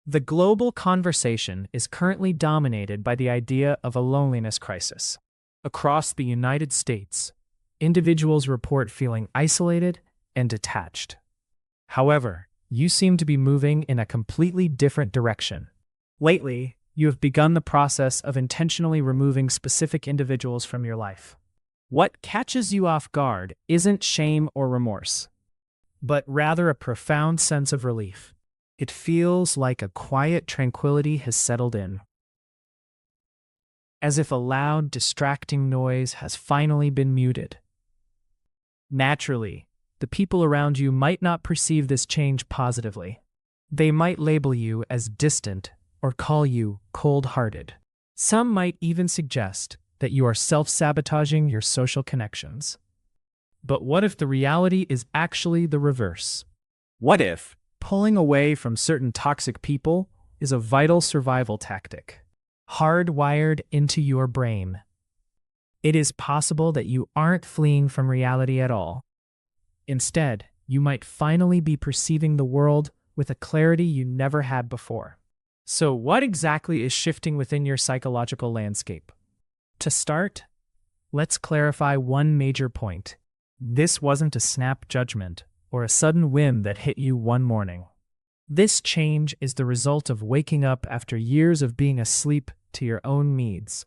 The global conversation is currently dominated by the idea of a loneliness crisis. Across the United States, individuals report feeling isolated and detached. However, you seem to be moving in a completely different direction. Lately, you have begun the process of intentionally removing specific individuals from your life. What catches you off guard isn't shame or remorse, but rather a profound sense of relief. It feels like a quiet tranquility has settled in, as if a loud, distracting noise has finally been muted. Naturally, the people around you might not perceive this change positively. They might label you as distant or call you cold-hearted. Some might even suggest that you are self-sabotaging your social connections. But what if the reality is actually the reverse? What if pulling away from certain toxic people is a vital survival tactic, hardwired into your brain? It is possible that you aren't fleeing from reality at all. Instead, you might finally be perceiving the world with a clarity you never had before. So what exactly is shifting within your psychological landscape? To start, let's clarify one major point. This wasn't a snap judgment or a sudden whim that hit you one morning. This change is the result of waking up after years of being asleep to your own needs.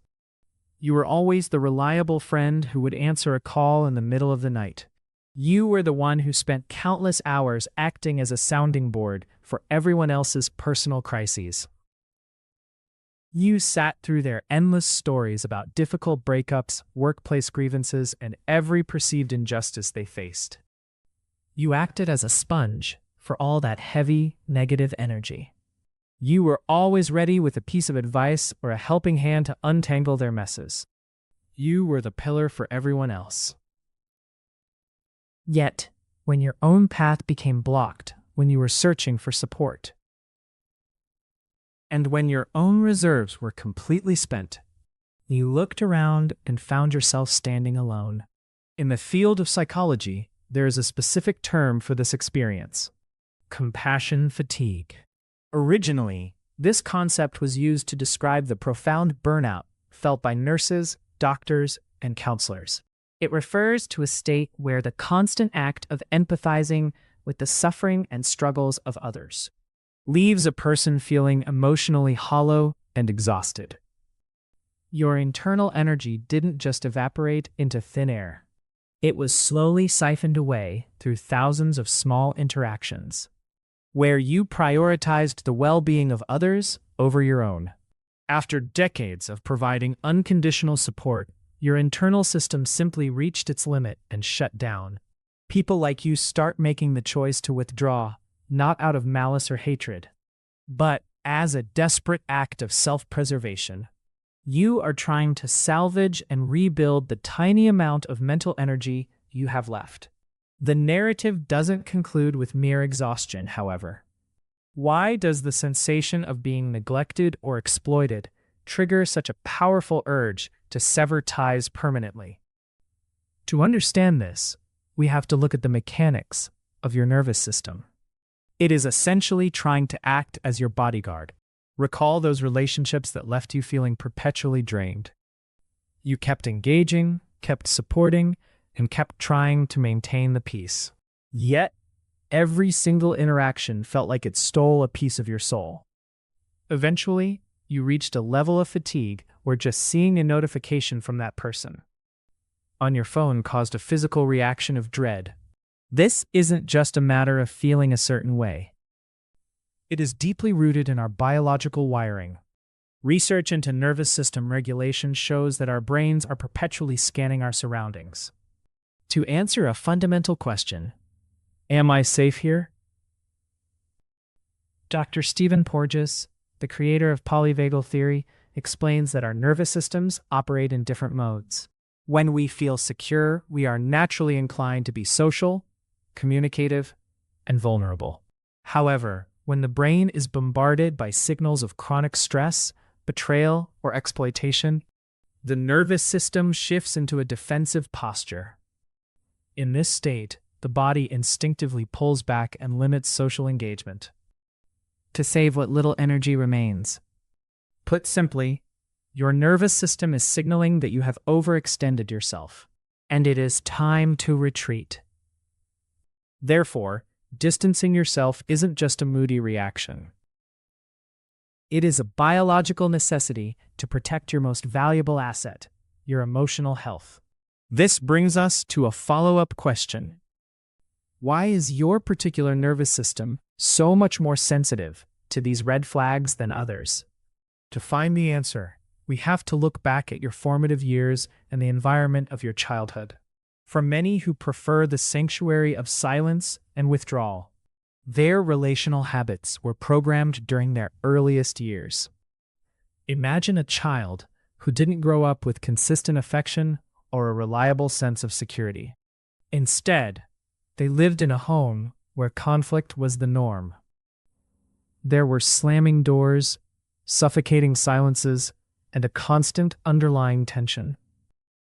You were always the reliable friend who would answer a call in the middle of the night. You were the one who spent countless hours acting as a sounding board for everyone else's personal crises. You sat through their endless stories about difficult breakups, workplace grievances, and every perceived injustice they faced. You acted as a sponge for all that heavy, negative energy. You were always ready with a piece of advice or a helping hand to untangle their messes. You were the pillar for everyone else. Yet, when your own path became blocked, when you were searching for support, and when your own reserves were completely spent, you looked around and found yourself standing alone. In the field of psychology, there is a specific term for this experience: compassion fatigue. Originally, this concept was used to describe the profound burnout felt by nurses, doctors, and counselors. It refers to a state where the constant act of empathizing with the suffering and struggles of others leaves a person feeling emotionally hollow and exhausted. Your internal energy didn't just evaporate into thin air. It was slowly siphoned away through thousands of small interactions, where you prioritized the well-being of others over your own. After decades of providing unconditional support, your internal system simply reached its limit and shut down. People like you start making the choice to withdraw, not out of malice or hatred, but as a desperate act of self-preservation. You are trying to salvage and rebuild the tiny amount of mental energy you have left. The narrative doesn't conclude with mere exhaustion, however. Why does the sensation of being neglected or exploited trigger such a powerful urge to sever ties permanently? To understand this, we have to look at the mechanics of your nervous system. It is essentially trying to act as your bodyguard. Recall those relationships that left you feeling perpetually drained. You kept engaging, kept supporting, and kept trying to maintain the peace. Yet, every single interaction felt like it stole a piece of your soul. Eventually, you reached a level of fatigue where just seeing a notification from that person on your phone caused a physical reaction of dread. This isn't just a matter of feeling a certain way. It is deeply rooted in our biological wiring. Research into nervous system regulation shows that our brains are perpetually scanning our surroundings to answer a fundamental question: am I safe here? Dr. Stephen Porges, the creator of polyvagal theory, explains that our nervous systems operate in different modes. When we feel secure, we are naturally inclined to be social, communicative, and vulnerable. However, when the brain is bombarded by signals of chronic stress, betrayal, or exploitation, the nervous system shifts into a defensive posture. In this state, the body instinctively pulls back and limits social engagement. to save what little energy remains. Put simply, your nervous system is signaling that you have overextended yourself, and it is time to retreat. Therefore, distancing yourself isn't just a moody reaction. It is a biological necessity to protect your most valuable asset, your emotional health. This brings us to a follow-up question. Why is your particular nervous system so much more sensitive to these red flags than others? To find the answer, we have to look back at your formative years and the environment of your childhood. For many who prefer the sanctuary of silence and withdrawal, their relational habits were programmed during their earliest years. Imagine a child who didn't grow up with consistent affection or a reliable sense of security. Instead, they lived in a home where conflict was the norm. There were slamming doors, suffocating silences, and a constant underlying tension.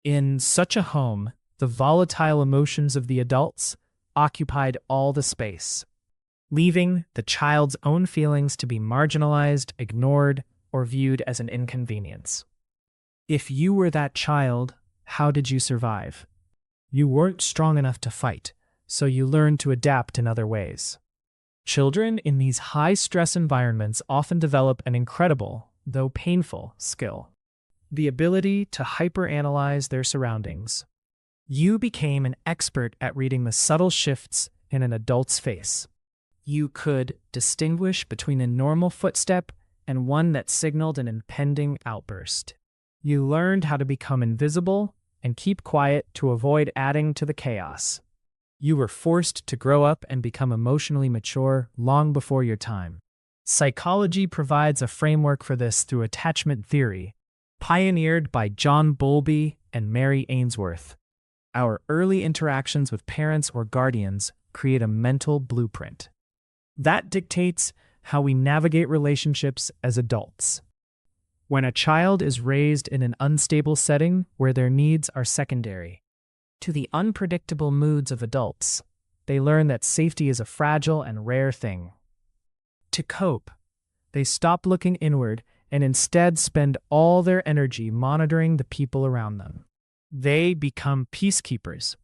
In such a home, the volatile emotions of the adults occupied all the space, leaving the child's own feelings to be marginalized, ignored, or viewed as an inconvenience. If you were that child, how did you survive? You weren't strong enough to fight, so you learned to adapt in other ways. Children in these high-stress environments often develop an incredible, though painful, skill: the ability to hyperanalyze their surroundings. You became an expert at reading the subtle shifts in an adult's face. You could distinguish between a normal footstep and one that signaled an impending outburst. You learned how to become invisible and keep quiet to avoid adding to the chaos. You were forced to grow up and become emotionally mature long before your time. Psychology provides a framework for this through attachment theory, pioneered by John Bowlby and Mary Ainsworth. Our early interactions with parents or guardians create a mental blueprint that dictates how we navigate relationships as adults. When a child is raised in an unstable setting where their needs are secondary to the unpredictable moods of adults, they learn that safety is a fragile and rare thing. To cope, they stop looking inward and instead spend all their energy monitoring the people around them. They become peacekeepers,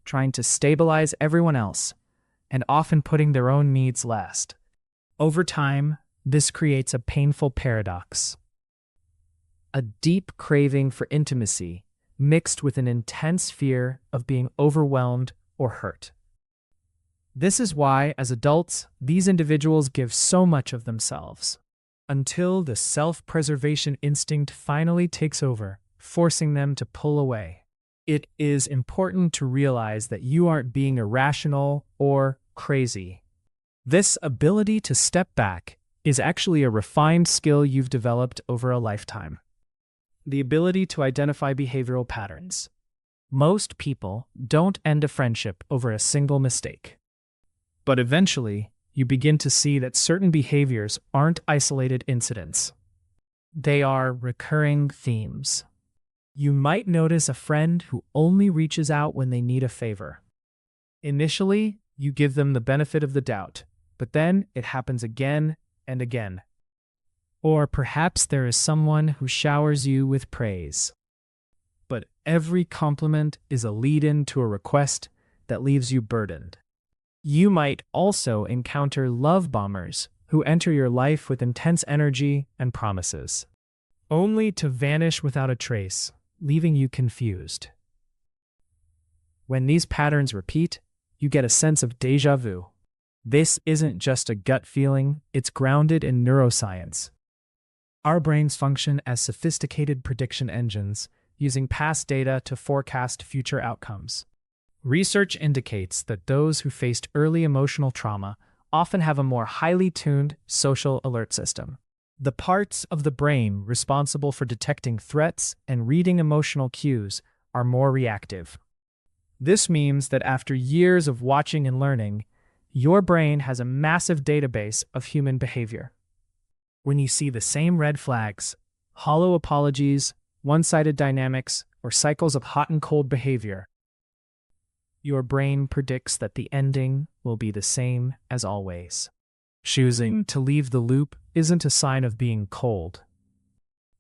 trying to stabilize everyone else and often putting their own needs last. Over time, this creates a painful paradox: a deep craving for intimacy mixed with an intense fear of being overwhelmed or hurt. This is why, as adults, these individuals give so much of themselves, until the self-preservation instinct finally takes over, forcing them to pull away. It is important to realize that you aren't being irrational or crazy. This ability to step back is actually a refined skill you've developed over a lifetime. The ability to identify behavioral patterns. Most people don't end a friendship over a single mistake. But eventually, you begin to see that certain behaviors aren't isolated incidents. They are recurring themes. You might notice a friend who only reaches out when they need a favor. Initially, you give them the benefit of the doubt, but then it happens again and again. Or perhaps there is someone who showers you with praise. But every compliment is a lead-in to a request that leaves you burdened. You might also encounter love bombers who enter your life with intense energy and promises, only to vanish without a trace, leaving you confused. When these patterns repeat, you get a sense of déjà vu. This isn't just a gut feeling, it's grounded in neuroscience. Our brains function as sophisticated prediction engines, using past data to forecast future outcomes. Research indicates that those who faced early emotional trauma often have a more highly tuned social alert system. The parts of the brain responsible for detecting threats and reading emotional cues are more reactive. This means that after years of watching and learning, your brain has a massive database of human behavior. When you see the same red flags, hollow apologies, one-sided dynamics, or cycles of hot and cold behavior, your brain predicts that the ending will be the same as always. Choosing to leave the loop isn't a sign of being cold.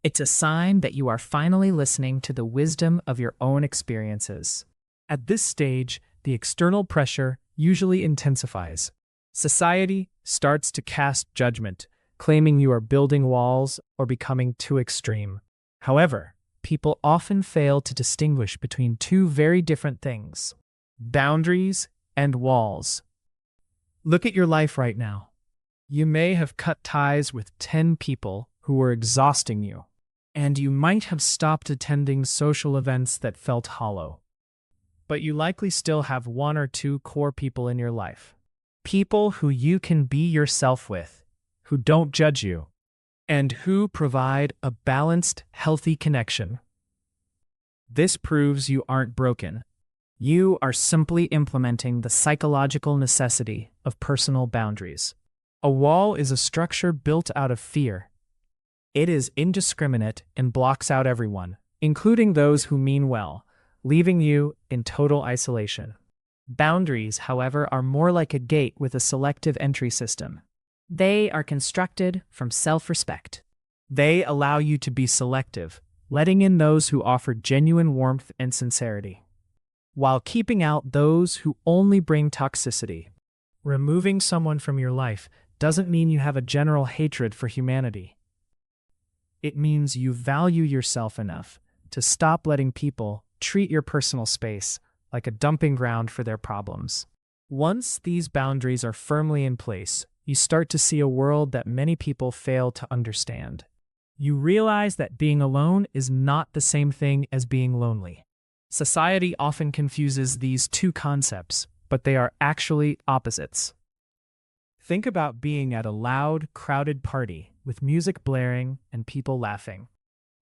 It's a sign that you are finally listening to the wisdom of your own experiences. At this stage, the external pressure usually intensifies. Society starts to cast judgment, claiming you are building walls or becoming too extreme. However, people often fail to distinguish between two very different things: boundaries and walls. Look at your life right now. You may have cut ties with 10 people who were exhausting you, and you might have stopped attending social events that felt hollow. But you likely still have one or two core people in your life. People who you can be yourself with, who don't judge you, and who provide a balanced, healthy connection. This proves you aren't broken. You are simply implementing the psychological necessity of personal boundaries. A wall is a structure built out of fear. It is indiscriminate and blocks out everyone, including those who mean well, leaving you in total isolation. Boundaries, however, are more like a gate with a selective entry system. They are constructed from self-respect. They allow you to be selective, letting in those who offer genuine warmth and sincerity, while keeping out those who only bring toxicity. Removing someone from your life doesn't mean you have a general hatred for humanity. It means you value yourself enough to stop letting people treat your personal space like a dumping ground for their problems. Once these boundaries are firmly in place, you start to see a world that many people fail to understand. You realize that being alone is not the same thing as being lonely. Society often confuses these two concepts, but they are actually opposites. Think about being at a loud, crowded party with music blaring and people laughing.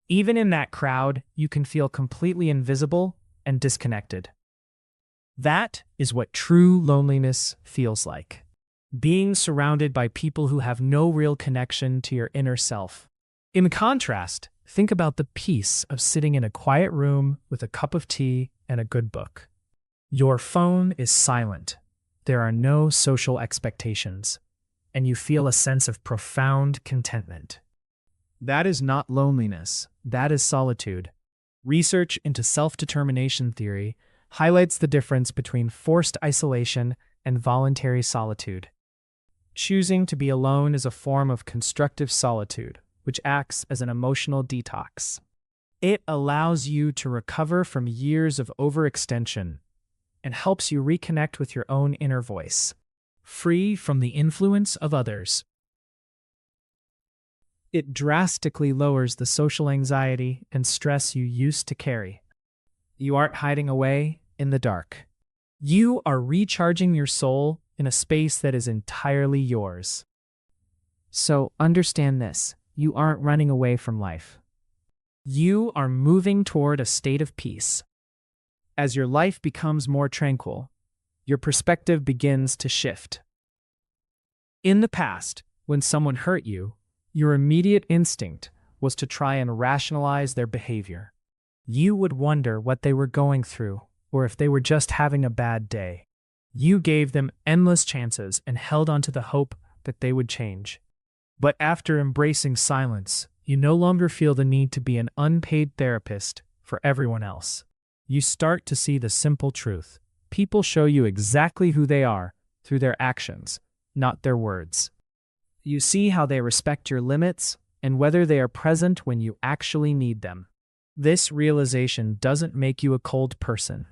Even in that crowd, you can feel completely invisible and disconnected. That is what true loneliness feels like. Being surrounded by people who have no real connection to your inner self. In contrast, think about the peace of sitting in a quiet room with a cup of tea and a good book. Your phone is silent. There are no social expectations, and you feel a sense of profound contentment. That is not loneliness, that is solitude. Research into self-determination theory highlights the difference between forced isolation and voluntary solitude. Choosing to be alone is a form of constructive solitude, which acts as an emotional detox. It allows you to recover from years of overextension and helps you reconnect with your own inner voice, free from the influence of others. It drastically lowers the social anxiety and stress you used to carry. You aren't hiding away in the dark. You are recharging your soul in a space that is entirely yours. So understand this, you aren't running away from life. You are moving toward a state of peace. As your life becomes more tranquil, your perspective begins to shift. In the past, when someone hurt you, your immediate instinct was to try and rationalize their behavior. You would wonder what they were going through, or if they were just having a bad day. You gave them endless chances and held on to the hope that they would change. But after embracing silence, you no longer feel the need to be an unpaid therapist for everyone else. You start to see the simple truth. People show you exactly who they are through their actions, not their words. You see how they respect your limits and whether they are present when you actually need them. This realization doesn't make you a cold person.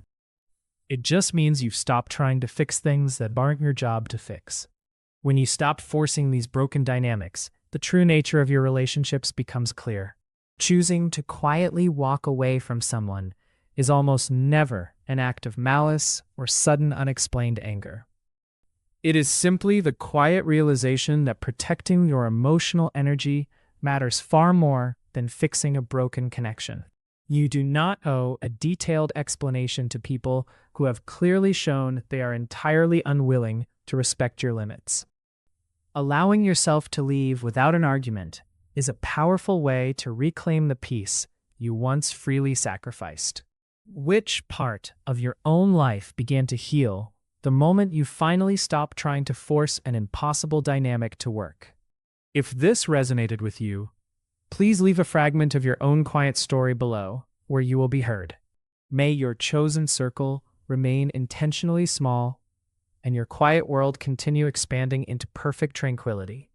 It just means you've stopped trying to fix things that aren't your job to fix. When you stop forcing these broken dynamics, the true nature of your relationships becomes clear. Choosing to quietly walk away from someone is almost never an act of malice or sudden unexplained anger. It is simply the quiet realization that protecting your emotional energy matters far more than fixing a broken connection. You do not owe a detailed explanation to people who have clearly shown they are entirely unwilling to respect your limits. Allowing yourself to leave without an argument is a powerful way to reclaim the peace you once freely sacrificed. Which part of your own life began to heal the moment you finally stop trying to force an impossible dynamic to work. If this resonated with you, please leave a fragment of your own quiet story below, where you will be heard. May your chosen circle remain intentionally small and your quiet world continue expanding into perfect tranquility.